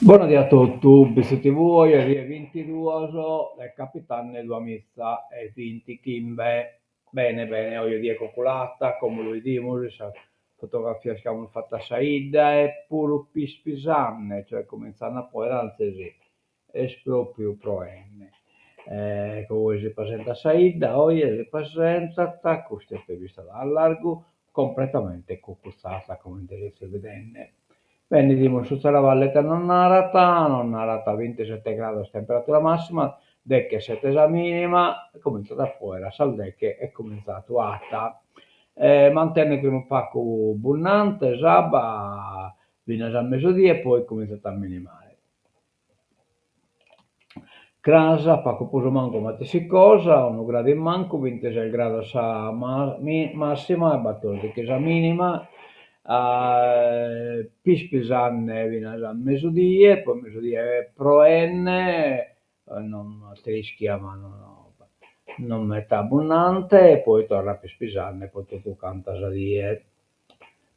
Buonasera a tutti, visto voi, è 22, è capitano della missa e 20 Kimbe. Bene, bene, oggi è calcolata, come lo vediamo, questa fotografia che abbiamo fatta a Saida è pure pispisanne, cioè cominciano a poi anzi, è proprio proenne. Come si presenta Saida, oggi si presenta, questa è vista dal largo, completamente cucuzzata, come si vede. Bene, dimos tutta la valletta non narrata 27 gradi temperatura massima, decche 7 minima, è cominciata fuori, la saldecche è cominciata alta. Mantenne che un pacco abbondante, sabba, fino a mezzodia e poi è cominciata a minimare. Crasa, pacco puso manco matessi cosa, 1 grado in manco, 26 gradi sa massima, e battuto di chiesa minima, Pispisanne fino a mezzodì, poi mezzodì è proenne, non trischia ma non metà abbondante, e poi torna a Pispisanne, poi tutto canta a die.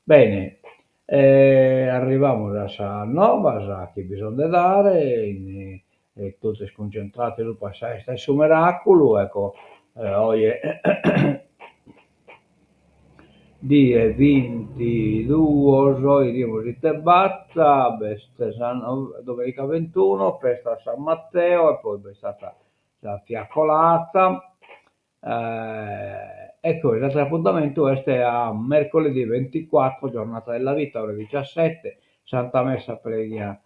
Bene, arriviamo a Nova, che bisogna dare, tutte sconcentrate sul passare stesso miracolo, ecco, oggi è die 22, iremo di Tebatta, domenica 21, festa a San Matteo e poi è stata la fiaccolata. Ecco, l'altro appuntamento è a mercoledì 24, giornata della vita, ore 17, Santa Messa preghiera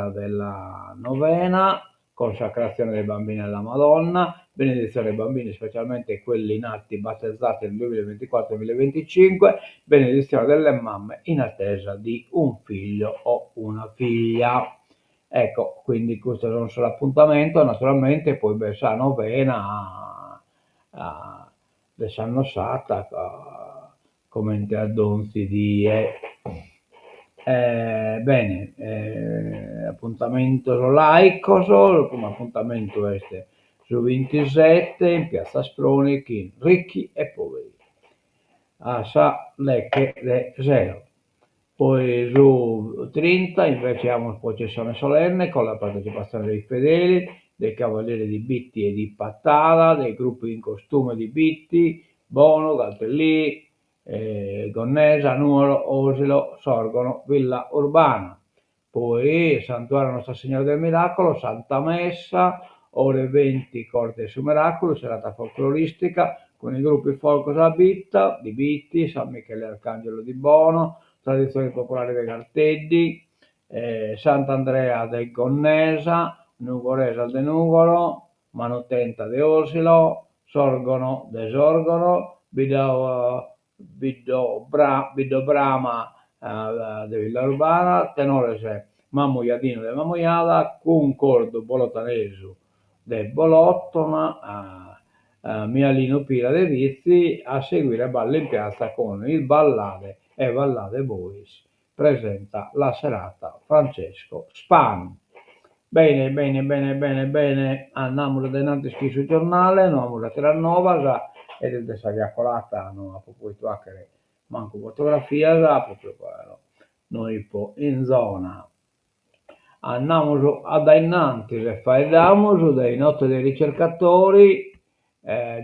della novena, consacrazione dei bambini alla Madonna, benedizione ai bambini, specialmente quelli nati battezzati nel 2024-2025, benedizione delle mamme in attesa di un figlio o una figlia. Ecco, quindi questo è un solo appuntamento, naturalmente poi sa novena de Sanno Sata, come donzi di bene, appuntamento laico, come appuntamento este su 27 in piazza Spronichi, ricchi e poveri, a Sa Lecche de Zero. Poi su 30 invece abbiamo una processione solenne con la partecipazione dei fedeli, dei cavalieri di Bitti e di Pattara, dei gruppi in costume di Bitti, Bono, Galtellì, Gonnesa, Nuoro, Osilo, Sorgono, Villa Urbana. Poi Santuario Nostra Signora del Miracolo, Santa Messa, ore 20 corte su Miracolo, serata folcloristica con i gruppi Folcos a Bitta, di Bitti, San Michele Arcangelo di Bono, tradizioni popolari dei Garteddi, Sant'Andrea del Gonnesa, Nugoresa de Nugolo, Manutenta de Osilo, Sorgono de Sorgono, Bido Brama de Villa Urbana, Tenores Mamoiadino de Mamoiada, Concordo Bolotanesu de Bolottona, Mialino Pira de Rizzi, a seguire Balle in piazza con il Ballade e Ballade Boys. Presenta la serata Francesco Span. Bene, bene, bene, bene, bene, andiamo davanti sul giornale, andiamo a tirare nuova, ed è dessa chiaccolata, non ha proprio hackere, manco fotografia, proprio quello. Noi po in zona. Andiamo ad innanzi, faiamo dei notte dei ricercatori,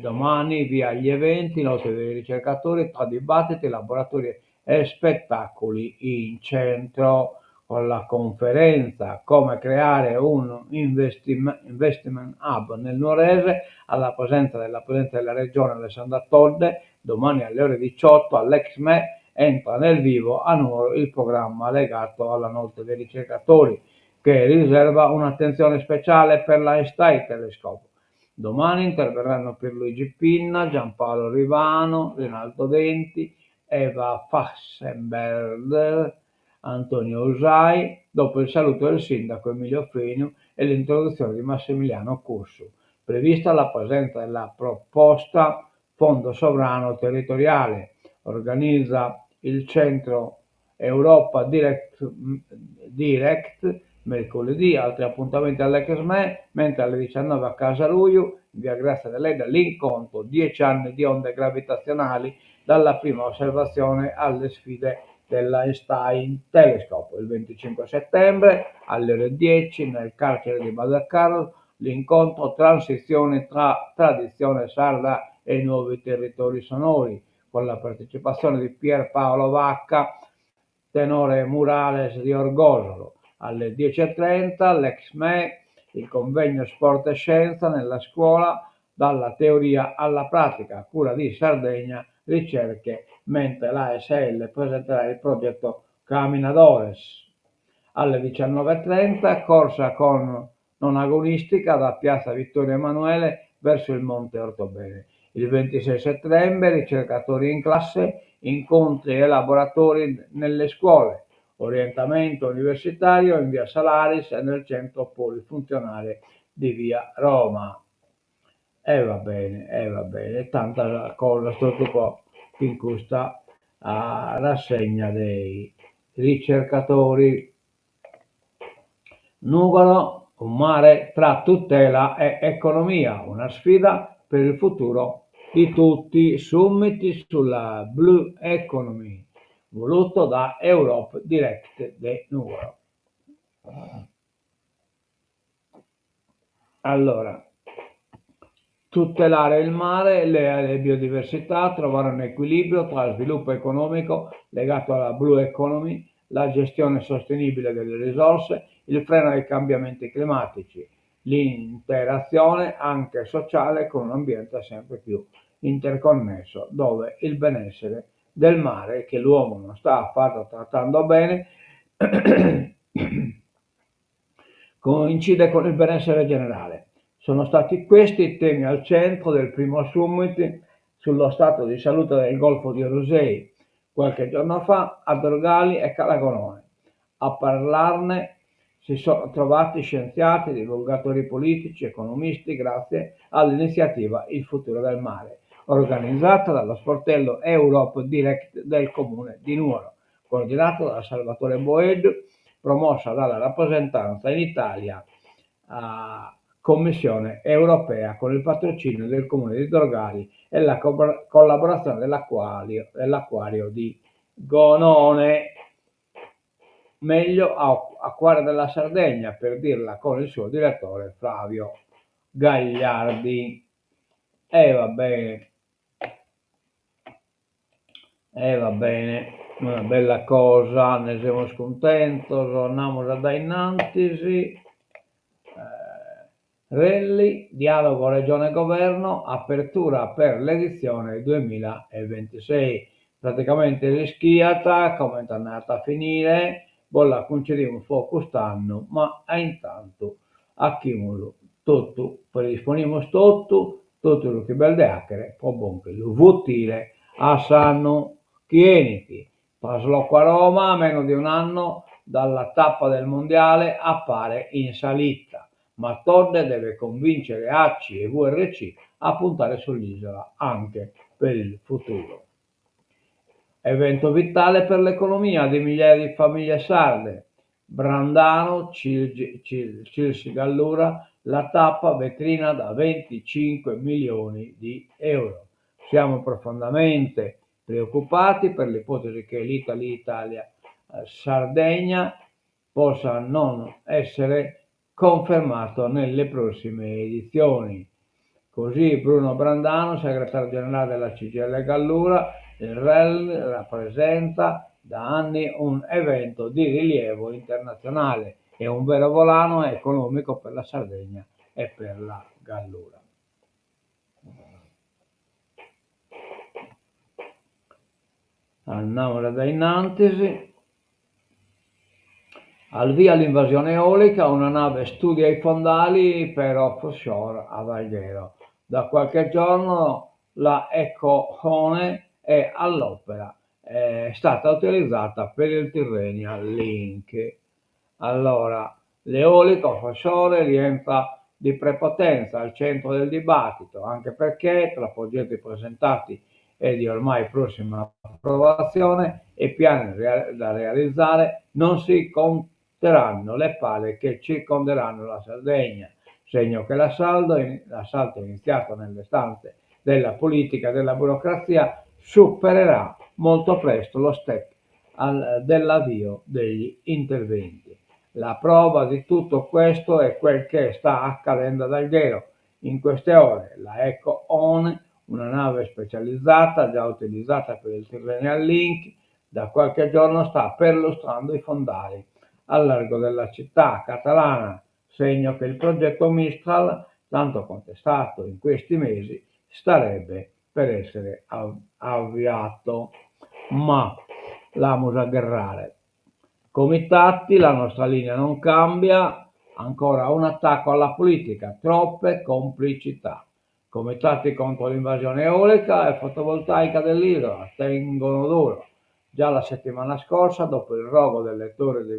domani via gli eventi, notte dei ricercatori, tra dibattiti, laboratori e spettacoli in centro, con la conferenza come creare un investment hub nel Nuorese, alla presenza della Presidente della Regione Alessandra Todde, domani alle ore 18 all'Exme entra nel vivo a Nuoro il programma legato alla notte dei ricercatori, che riserva un'attenzione speciale per l'Einstein Telescope. Domani interverranno Pierluigi Pinna, Giampaolo Rivano, Rinaldo Denti, Eva Fassenberger, Antonio Usai, dopo il saluto del sindaco Emilio Freniu e l'introduzione di Massimiliano Cursu. Prevista la presenza della proposta Fondo Sovrano Territoriale. Organizza il centro Europa Direct mercoledì, altri appuntamenti all'Exme, mentre alle 19 a Casaluio, in via Grazia Deledda, l'incontro 10 anni di onde gravitazionali dalla prima osservazione alle sfide dell'Einstein Telescope. Il 25 settembre alle ore 10 nel carcere di Badaccaro l'incontro Transizione tra tradizione sarda e nuovi territori sonori, con la partecipazione di Pierpaolo Vacca, tenore murales di Orgosolo. Alle 10.30 l'Exme, il convegno Sport e Scienza nella scuola, dalla teoria alla pratica, a cura di Sardegna Ricerche, mentre l'ASL presenterà il progetto Caminadores. Alle 19.30 corsa con non agonistica da piazza Vittorio Emanuele verso il Monte Ortobene. Il 26 settembre ricercatori in classe, incontri e laboratori nelle scuole, orientamento universitario in via Salaris e nel centro polifunzionale di via Roma. Va bene, tanta cosa tutto qua in questa rassegna dei ricercatori. Nugolo, un mare tra tutela e economia, una sfida per il futuro di tutti. Summit sulla Blue Economy, voluto da Europe Direct de Nugolo. Allora, tutelare il mare e le biodiversità, trovare un equilibrio tra sviluppo economico legato alla Blue Economy, la gestione sostenibile delle risorse, il freno ai cambiamenti climatici, l'interazione anche sociale con un ambiente sempre più interconnesso, dove il benessere del mare, che l'uomo non sta affatto trattando bene, coincide con il benessere generale. Sono stati questi i temi al centro del primo summit sullo stato di salute del Golfo di Orosei, qualche giorno fa a Dorgali e Calagonone. A parlarne si sono trovati scienziati, divulgatori politici, economisti, grazie all'iniziativa Il futuro del mare, organizzata dallo sportello Europe Direct del comune di Nuoro, coordinato da Salvatore Boed, promossa dalla rappresentanza in Italia a Commissione europea con il patrocinio del comune di Dorgali e la collaborazione dell'acquario di Gonone. Meglio Acquario della Sardegna, per dirla con il suo direttore Flavio Gagliardi. Va bene, una bella cosa, ne siamo scontenti, torniamo da innanzi. Rally, dialogo Regione-Governo, apertura per l'edizione 2026. Praticamente rischiata, come è andata a finire, bolla concediamo fuoco stanno, ma intanto a Chimolo tutto, predisponiamo tutto lo che bel deacere, poi buon che lo votire a Sanno Chieniti. Trasloco a Roma, a meno di un anno dalla tappa del mondiale, appare in salita. Ma Todde deve convincere ACI e VRC a puntare sull'isola anche per il futuro. Evento vitale per l'economia di migliaia di famiglie sarde. Brandano, Cilsi Gallura, la tappa vetrina da 25 milioni di euro. Siamo profondamente preoccupati per l'ipotesi che l'Italia Sardegna possa non essere confermato nelle prossime edizioni. Così Bruno Brandano, segretario generale della CGIL Gallura, il REL rappresenta da anni un evento di rilievo internazionale e un vero volano economico per la Sardegna e per la Gallura. Andiamo da innanzi. Al via l'invasione eolica, una nave studia i fondali per offshore a Valghero. Da qualche giorno la Ecco-Hone è all'opera, è stata utilizzata per il Tyrrhenian Link. Allora, l'eolica offshore rientra di prepotenza al centro del dibattito, anche perché tra progetti presentati e di ormai prossima approvazione e piani da realizzare non si conteranno le pale che circonderanno la Sardegna, segno che l'assalto iniziato nelle stanze della politica e della burocrazia supererà molto presto lo step dell'avvio degli interventi. La prova di tutto questo è quel che sta accadendo ad Alghero in queste ore. La Eco On, una nave specializzata già utilizzata per il Tyrrhenian Link, da qualche giorno sta perlustrando i fondali al largo della città catalana, segno che il progetto Mistral, tanto contestato in questi mesi, starebbe per essere avviato. Ma l'amos a Gerrare. Comitati, la nostra linea non cambia, ancora un attacco alla politica, troppe complicità. Comitati contro l'invasione eolica e fotovoltaica dell'isola, tengono duro. Già la settimana scorsa, dopo il rogo del lettore di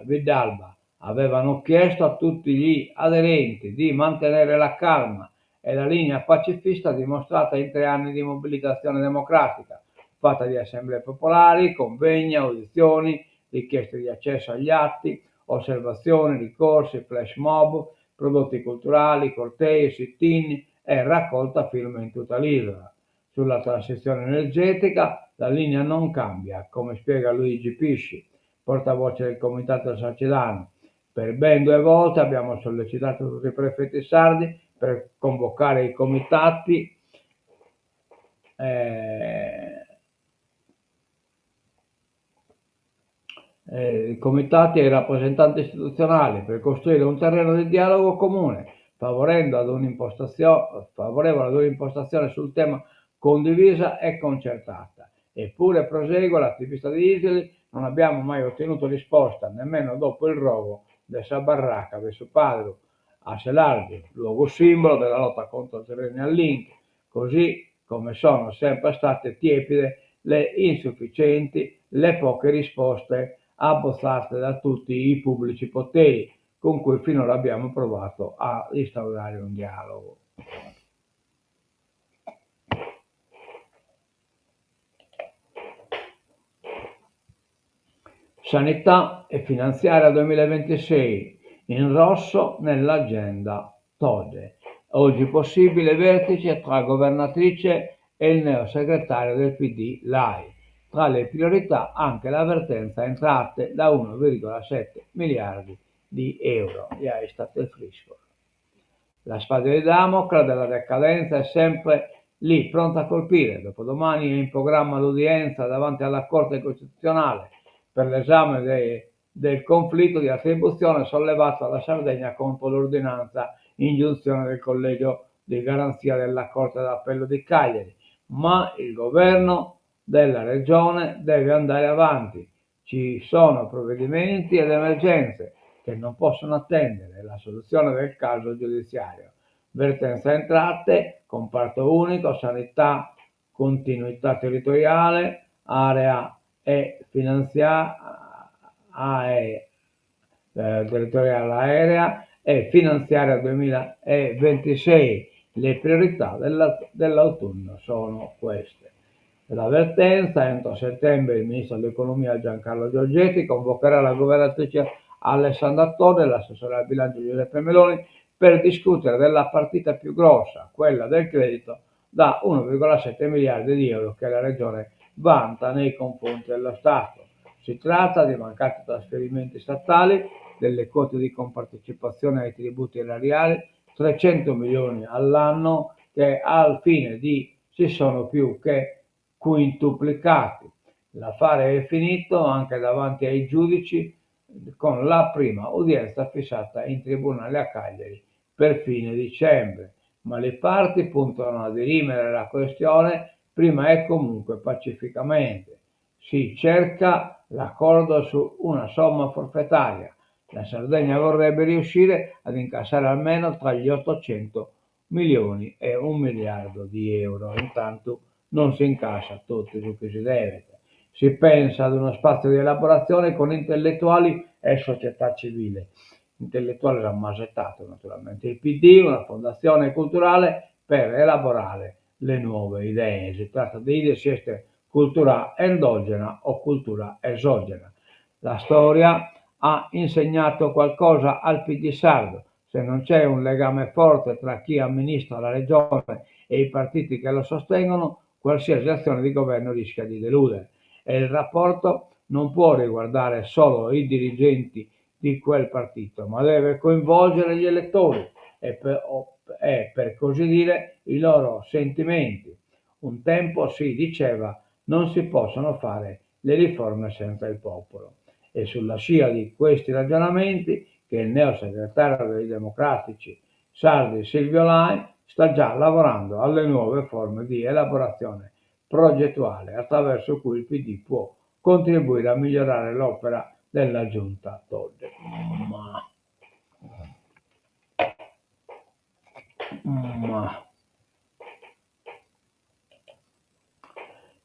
Vidalba, avevano chiesto a tutti gli aderenti di mantenere la calma e la linea pacifista dimostrata in 3 anni di mobilitazione democratica, fatta di assemblee popolari, convegni, audizioni, richieste di accesso agli atti, osservazioni, ricorsi, flash mob, prodotti culturali, cortei, sit-in e raccolta firme in tutta l'isola. Sulla transizione energetica la linea non cambia, come spiega Luigi Pisci, portavoce del Comitato Sarcidano. Per ben 2 volte abbiamo sollecitato tutti i prefetti sardi per convocare i comitati e i rappresentanti istituzionali per costruire un terreno di dialogo comune, favorevole ad un'impostazione sul tema condivisa e concertata. Eppure, prosegue l'attivista di Isili, non abbiamo mai ottenuto risposta, nemmeno dopo il rogo di Sabarraca verso Padro a Selardi, luogo simbolo della lotta contro il Tyrrhenian Link, così come sono sempre state tiepide le insufficienti, le poche risposte abbozzate da tutti i pubblici poteri con cui finora abbiamo provato a instaurare un dialogo. Sanità e finanziaria 2026 in rosso nell'agenda Tode. Oggi possibile vertice tra governatrice e il neosegretario del PD Lai. Tra le priorità anche l'avvertenza entrate da 1,7 miliardi di euro. Ja, è stato il frisco. La spada di Damocle della decadenza è sempre lì, pronta a colpire. Dopodomani è in programma l'udienza davanti alla Corte Costituzionale per l'esame del conflitto di attribuzione sollevato dalla Sardegna contro l'ordinanza ingiunzione del collegio di garanzia della Corte d'Appello di Cagliari. Ma il governo della regione deve andare avanti. Ci sono provvedimenti ed emergenze che non possono attendere la soluzione del caso giudiziario. Vertenza entrate, comparto unico, sanità, continuità territoriale, area territoriale aerea e finanziaria 2026. Le priorità dell'autunno sono queste. L'avvertenza: entro settembre il ministro dell'economia Giancarlo Giorgetti convocherà la governatrice Alessandra Todde e l'assessore al bilancio Giuseppe Meloni per discutere della partita più grossa, quella del credito da 1,7 miliardi di euro che la regione vanta nei confronti dello Stato. Si tratta di mancati trasferimenti statali, delle quote di compartecipazione ai tributi erariali, 300 milioni all'anno che al fine si sono più che quintuplicati. L'affare è finito anche davanti ai giudici con la prima udienza fissata in tribunale a Cagliari per fine dicembre, ma le parti puntano a dirimere la questione prima e comunque pacificamente. Si cerca l'accordo su una somma forfettaria. La Sardegna vorrebbe riuscire ad incassare almeno tra gli 800 milioni e 1 miliardo di euro. Intanto non si incassa tutto ciò che si deve. Si pensa ad uno spazio di elaborazione con intellettuali e società civile. Intellettuale rammasettato naturalmente. Il PD, una fondazione culturale per elaborare le nuove idee. Si tratta di idee siete cultura endogena o cultura esogena. La storia ha insegnato qualcosa al PD sardo. Se non c'è un legame forte tra chi amministra la regione e i partiti che lo sostengono, qualsiasi azione di governo rischia di deludere. e il rapporto non può riguardare solo i dirigenti di quel partito, ma deve coinvolgere gli elettori e per così dire i loro sentimenti. Un tempo si diceva non si possono fare le riforme senza il popolo. E sulla scia di questi ragionamenti che il neosegretario dei Democratici Sardi Silvio Lai sta già lavorando alle nuove forme di elaborazione progettuale attraverso cui il PD può contribuire a migliorare l'opera della giunta Todd.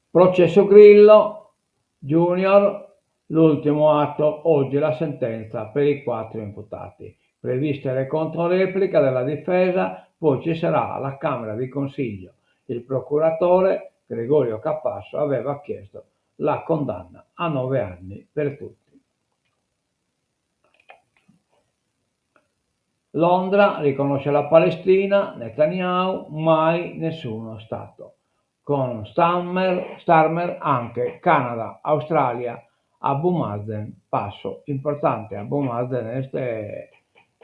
Processo Grillo Junior, l'ultimo atto, oggi la sentenza per i 4 imputati. Previste le controreplica della difesa, poi ci sarà alla Camera di Consiglio. Il procuratore Gregorio Capasso aveva chiesto la condanna a 9 anni per tutti. Londra riconosce la Palestina, Netanyahu, mai nessuno Stato. Con Starmer anche Canada, Australia, Abu Mazen, passo importante. Abu Mazen è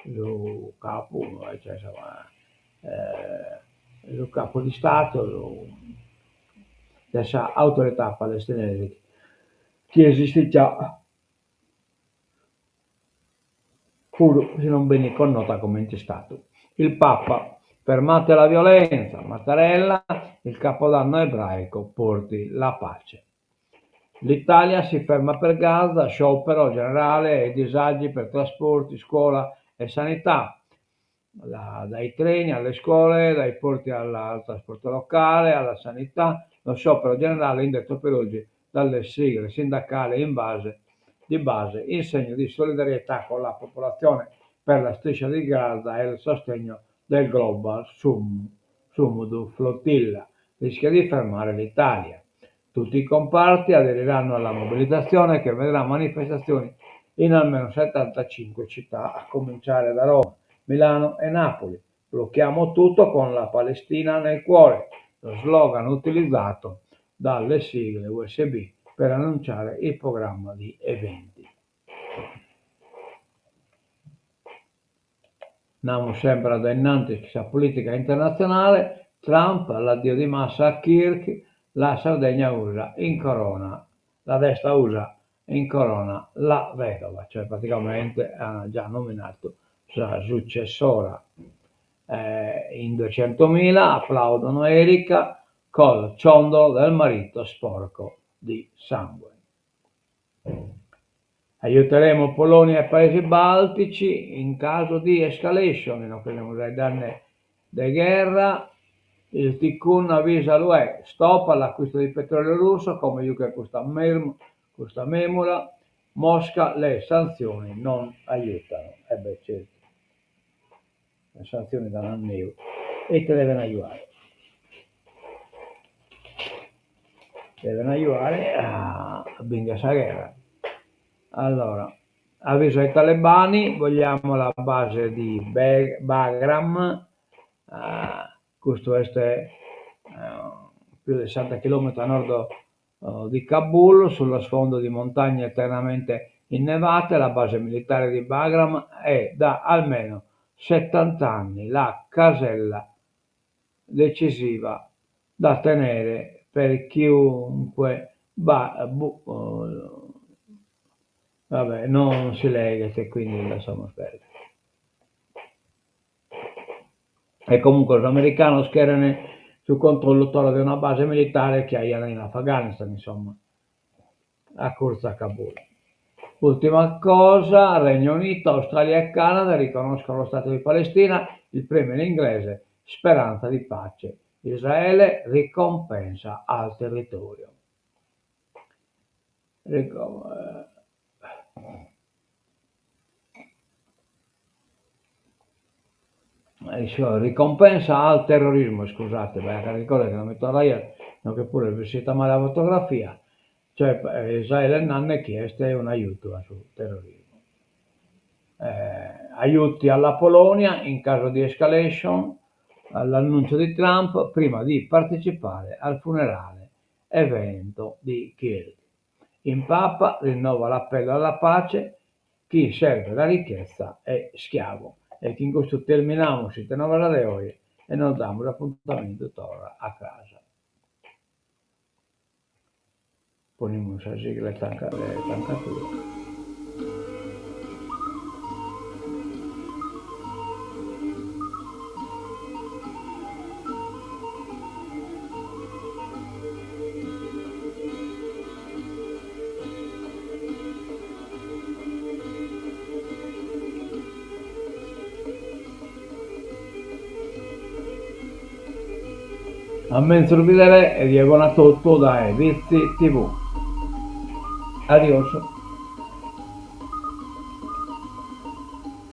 il capo, cioè, insomma, il capo di Stato della autorità palestinese che esiste già, pur se non ben connota come Stato. Il Papa, fermate la violenza, Mattarella, il capodanno ebraico porti la pace. L'Italia si ferma per Gaza, sciopero generale e disagi per trasporti, scuola e sanità, dai treni alle scuole, dai porti al trasporto locale, alla sanità, lo sciopero generale indetto per oggi dalle sigle sindacali di base, in segno di solidarietà con la popolazione per la striscia di Gaza e il sostegno del Global Sumud Flotilla, rischia di fermare l'Italia. Tutti i comparti aderiranno alla mobilitazione che vedrà manifestazioni in almeno 75 città, a cominciare da Roma, Milano e Napoli. Blocchiamo tutto con la Palestina nel cuore, lo slogan utilizzato dalle sigle USB per annunciare il programma di eventi. Andiamo sempre ad innanzi la politica internazionale. Trump, l'addio di massa a Kirk, la Sardegna USA in corona, la destra USA in corona la vedova, cioè praticamente ha già nominato la successora. In 200.000 applaudono Erika col ciondolo del marito sporco di sangue. Aiuteremo Polonia e Paesi Baltici in caso di escalation, in occasione delle danni di guerra. Il Tikkun avvisa l'UE, stop all'acquisto di petrolio russo, come UK questa memora, Mosca, le sanzioni non aiutano. Certo, le sanzioni danno a noi e te devono aiutare. Devono aiutare a vincere questa guerra. Allora, avviso ai talebani, vogliamo la base di Bagram, questo è più di 60 km a nord di Kabul, sullo sfondo di montagne eternamente innevate. La base militare di Bagram è da almeno 70 anni la casella decisiva da tenere per chiunque vabbè, non si lega e quindi lasciamo perdere. E comunque l'americano schierano sul controllo di una base militare che ha in Afghanistan, insomma, a corsa a Kabul. Ultima cosa, Regno Unito, Australia e Canada riconoscono lo Stato di Palestina, il premier inglese, speranza di pace. Israele ricompensa al territorio. Ricompensa al terrorismo, scusate, perché ricordo che non mi torna ieri, no, che pure visita male la fotografia, cioè Israele non hanno chiesto un aiuto sul terrorismo. Aiuti alla Polonia in caso di escalation, all'annuncio di Trump prima di partecipare al funerale evento di Kirk. Il Papa rinnova l'appello alla pace, chi serve la ricchezza è schiavo. E che in questo terminamos esta novela de hoy e nos damos appuntamento ahora a casa. Ponemos así que le tancatura. A me sorridere e di buon tutto da Vizi TV. Adios.